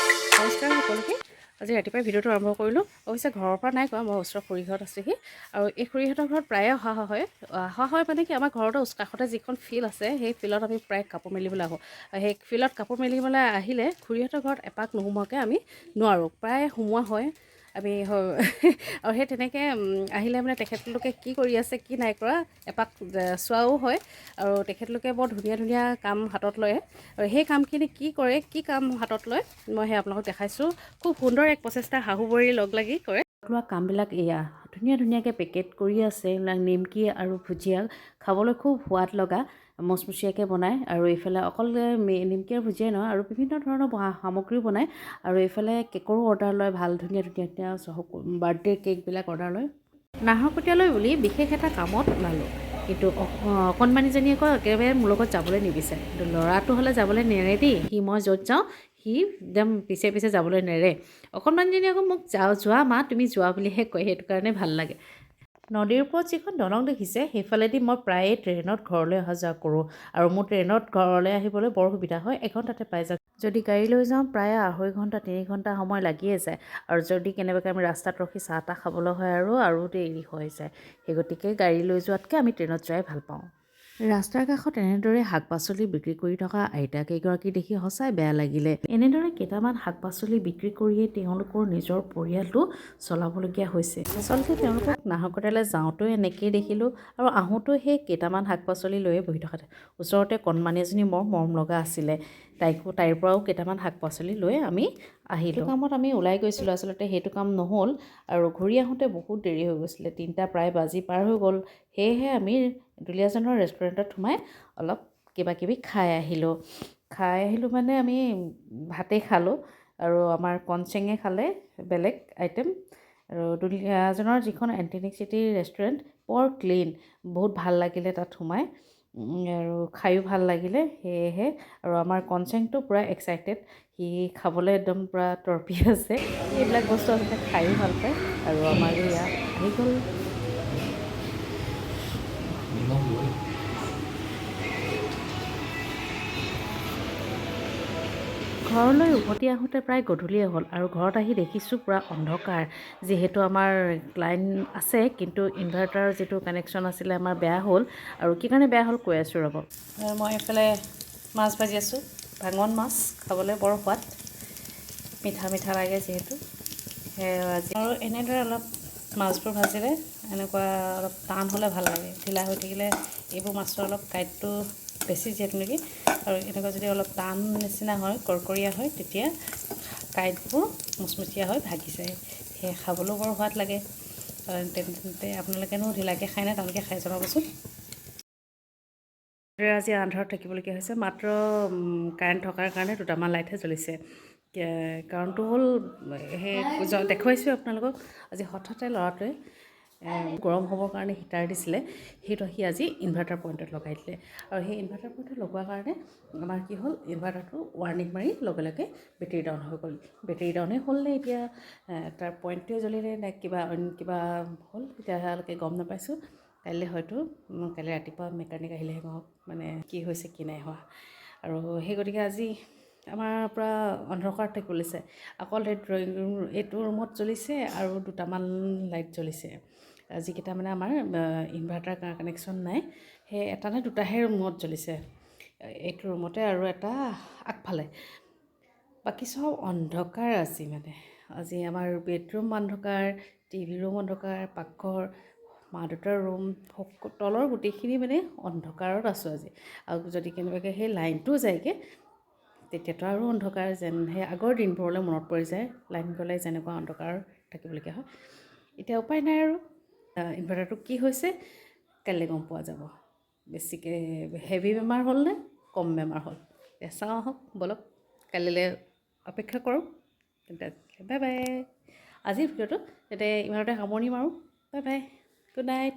নমস্কাৰ সকলোকে। আজি ৰাতিপুৱাই ভিডিঅ'টো আৰম্ভ কৰিলোঁ। অৱশ্যে ঘৰৰ পৰা নাই কোৱা, মই ওচৰৰ খুৰীহঁত আছেহি আৰু এই খুৰীহঁতৰ ঘৰত প্ৰায়ে অহা হয় মানে কি আমাৰ ঘৰতে কাষতে যিখন ফিল্ড আছে সেই ফিল্ডত আমি প্ৰায় কাপোৰ মেলিবলৈ আহোঁ। সেই ফিল্ডত কাপোৰ মেলিবলৈ আহিলে খুৰীহঁতৰ ঘৰত এপাক নোসোমোৱাকৈ আমি নোৱাৰোঁ, প্ৰায় সোমোৱা হয় আমি আৰু সেই তেনেকৈ আহিলে মানে তেখেতলোকে কি কৰি আছে কি নাই কৰা এপাক চোৱাও হয় আৰু তেখেতলোকে বৰ ধুনীয়া ধুনীয়া কাম হাতত লয় আৰু সেই কামখিনি কি কৰে, কি কাম হাতত লয় মই সেই আপোনালোকক দেখাইছোঁ। খুব সুন্দৰ এক প্ৰচেষ্টা শাহু বোৱাৰী লগ লাগি কৰে। লোৱা কামবিলাক এয়া ধুনীয়া ধুনীয়াকৈ পেকেট কৰি আছে, এইবিলাক নিমকি আৰু ভুজিয়া খাবলৈ খুব সোৱাদ লগা মচমচীয়াকৈ বনায় আৰু এইফালে অকল নিমকি আৰু ভুজিয়াই নহয় আৰু বিভিন্ন ধৰণৰ সামগ্ৰীও বনায় আৰু এইফালে কেকৰো অৰ্ডাৰ লয়, ভাল ধুনীয়া ধুনীয়া বাৰ্থডে কেকবিলাক অৰ্ডাৰ লয়। নাহৰকটীয়ালৈ বুলি বিশেষ এটা কামত ওলালোঁ, কিন্তু অকণমানিজনী আকৌ একেবাৰে মোৰ লগত যাবলৈ নিবিচাৰে। কিন্তু ল'ৰাটো হ'লে যাবলৈ নেৰে দেই, মই য'ত যাওঁ সি একদম পিছে পিছে যাবলৈ নেৰে। অকণমানিজনী আকৌ মোক যোৱা মা তুমি যোৱা বুলিহে কয়, সেইটো কাৰণে ভাল লাগে। নদীৰ ওপৰত যিখন দলং দেখিছে সেইফালেদি মই প্ৰায়ে ট্ৰেইনত ঘৰলৈ অহা যোৱা কৰোঁ আৰু মোৰ ট্ৰেইনত ঘৰলৈ আহিবলৈ বৰ সুবিধা হয়, এঘণ্টাতে পাই যাওঁ। যদি গাড়ী লৈ যাওঁ প্ৰায় 2.5 ঘণ্টা 3 ঘণ্টা সময় লাগিয়ে যায় আৰু যদি কেনেবাকৈ আমি ৰাস্তাত ৰখি চাহ তাহ খাবলৈ হয় আৰু দেৰি হৈ যায়। সেই গতিকে গাড়ী লৈ যোৱাতকৈ আমি ট্ৰেইনত যোৱাই ভাল পাওঁ। ৰাস্তাৰ কাষত এনেদৰে শাক পাচলি বিক্ৰী কৰি থকা আইতাকেইগৰাকী দেখি সঁচাই বেয়া লাগিলে। এনেদৰে কেইটামান শাক পাচলি বিক্ৰী কৰিয়েই তেওঁলোকৰ নিজৰ পৰিয়ালটো চলাবলগীয়া হৈছে। আচলতে তেওঁলোকক নাহৰকটীয়ালৈ যাওঁতেও এনেকেই দেখিলোঁ আৰু আহোঁতেও সেই কেইটামান শাক পাচলি লৈয়ে বহি থকা। ওচৰতে কণমানি এজনী মৰম লগা আছিলে, তাইৰ পৰাও কেইটামান শাক পাচলি লৈ আমি আহিলোঁ। কামত আমি ওলাই গৈছিলোঁ, আচলতে সেইটো কাম নহ'ল আৰু ঘূৰি আহোঁতে বহুত দেৰি হৈ গৈছিলে, 3টা প্ৰায় বাজি পাৰ হৈ গ'ল। সেয়েহে আমি দুলীয়াজানৰ ৰেষ্টুৰেণ্টত সোমাই অলপ কিবা কিবি খাই আহিলোঁ মানে আমি ভাতেই খালোঁ আৰু আমাৰ কণচেঙে খালে বেলেগ আইটেম আৰু দুলীয়াজানৰ যিখন এণ্টিনিক চিটি ৰেষ্টুৰেণ্ট বৰ ক্লিন, বহুত ভাল লাগিলে তাত সোমাই আৰু খায়ো ভাল লাগিলে। সেয়েহে আৰু আমাৰ কণচেংটো পূৰা এক্সাইটেড, সি খাবলৈ একদম পূৰা তৰপি আছে। এইবিলাক বস্তু আচলতে খায়ো ভাল পায় আৰু আমাৰ ইয়াত আহি গ'ল। ঘৰলৈ উভতি আহোঁতে প্ৰায় গধূলিয়ে হ'ল আৰু ঘৰত আহি দেখিছোঁ পূৰা অন্ধকাৰ, যিহেতু আমাৰ লাইন আছে কিন্তু ইনভাৰ্টাৰৰ যিটো কানেকশ্যন আছিলে আমাৰ বেয়া হ'ল আৰু কি কাৰণে বেয়া হ'ল কৈ আছোঁ ৰ'ব। মই এইফালে মাছ ভাজি আছোঁ, ভাঙন মাছ, খাবলৈ বৰ সোৱাদ, মিঠা মিঠা লাগে যিহেতু আজি আৰু এনেদৰে অলপ মাছবোৰ ভাজিলে এনেকুৱা অলপ টান হ'লে ভাল লাগে, ঢিলা হৈ থাকিলে এইবোৰ মাছৰ অলপ কাঁইটটো বেছি যিহেতু নেকি আৰু এনেকুৱা যদি অলপ টান নিচিনা হয় কৰকৰীয়া হয় তেতিয়া কাঁইটবোৰ মুচমুচীয়া হৈ ভাগি যায়, সেয়ে খাবলৈও বৰ সোৱাদ লাগে। তেন্তে আপোনালোকেনো ঢিলাকৈ খায় নে টানকৈ খাই জনাবচোন। আজি আন্ধাৰত থাকিবলগীয়া হৈছে, মাত্ৰ কাৰেণ্ট থকাৰ কাৰণে 2টামান লাইটহে জ্বলিছে। কাৰণটো হ'ল সেই দেখুৱাইছোঁ আপোনালোকক, আজি হঠাতে ল'ৰাটোৱে গৰম হ'বৰ কাৰণে হিটাৰ দিছিলে, সেইটো সি আজি ইনভাৰ্টাৰ পইণ্টত লগাই দিলে আৰু সেই ইনভাৰ্টাৰ পইণ্টত লগোৱাৰ কাৰণে আমাৰ কি হ'ল, ইনভাৰ্টাৰটো ৱাৰ্ণিং মাৰি লগে লগে বেটেৰী ডাউন হৈ গ'ল। বেটেৰী ডাউনেই হ'ল নে এতিয়া তাৰ পইণ্টটোৱে জ্বলিলে নে অইন কিবা হ'ল তেতিয়ালৈকে গম নাপাইছোঁ। কাইলৈ ৰাতিপুৱা মেকানিক আহিলেহে গম মানে কি হৈছে কি নাই হোৱা আৰু সেই গতিকে আজি আমাৰ পৰা অন্ধকাৰত থাকিবলৈছে। অকল এই ড্ৰয়িং ৰুম এইটো ৰুমত জ্বলিছে আৰু 2টামান লাইট জ্বলিছে, যিকেইটা মানে আমাৰ ইনভাৰ্টাৰ কানেকশ্যন নাই, সেই এটা নে 2টাহে ৰুমত জ্বলিছে, এইটো ৰুমতে আৰু এটা আগফালে, বাকী চব অন্ধকাৰ। আজি আমাৰ বেডৰুম অন্ধকাৰ, টিভি ৰুম অন্ধকাৰ, পাকঘৰ, মা দেউতাৰ ৰুম, তলৰ গোটেইখিনি মানে অন্ধকাৰত আছোঁ আজি। আৰু যদি কেনেবাকৈ সেই লাইনটোও যায়গৈ তেতিয়াতো আৰু অন্ধকাৰ, যেন সেই আগৰ দিনবোৰলৈ মনত পৰি যায়, লাইন গ'লে যেনেকুৱা অন্ধকাৰ থাকিবলগীয়া হয়। এতিয়া উপায় নাই আৰু ইনভাৰ্টাৰটো কি হৈছে কাইলৈ গম পোৱা যাব, বেছিকৈ হেভি বেমাৰ হ'ল নে কম বেমাৰ হ'ল। চাওঁ আহক বলক, কালিলৈ অপেক্ষা কৰোঁ। তেন্তে বাই বাই, আজিৰ ভিডিঅ'টো যাতে ইমানতে সামৰণি মাৰোঁ। Bye bye, good night.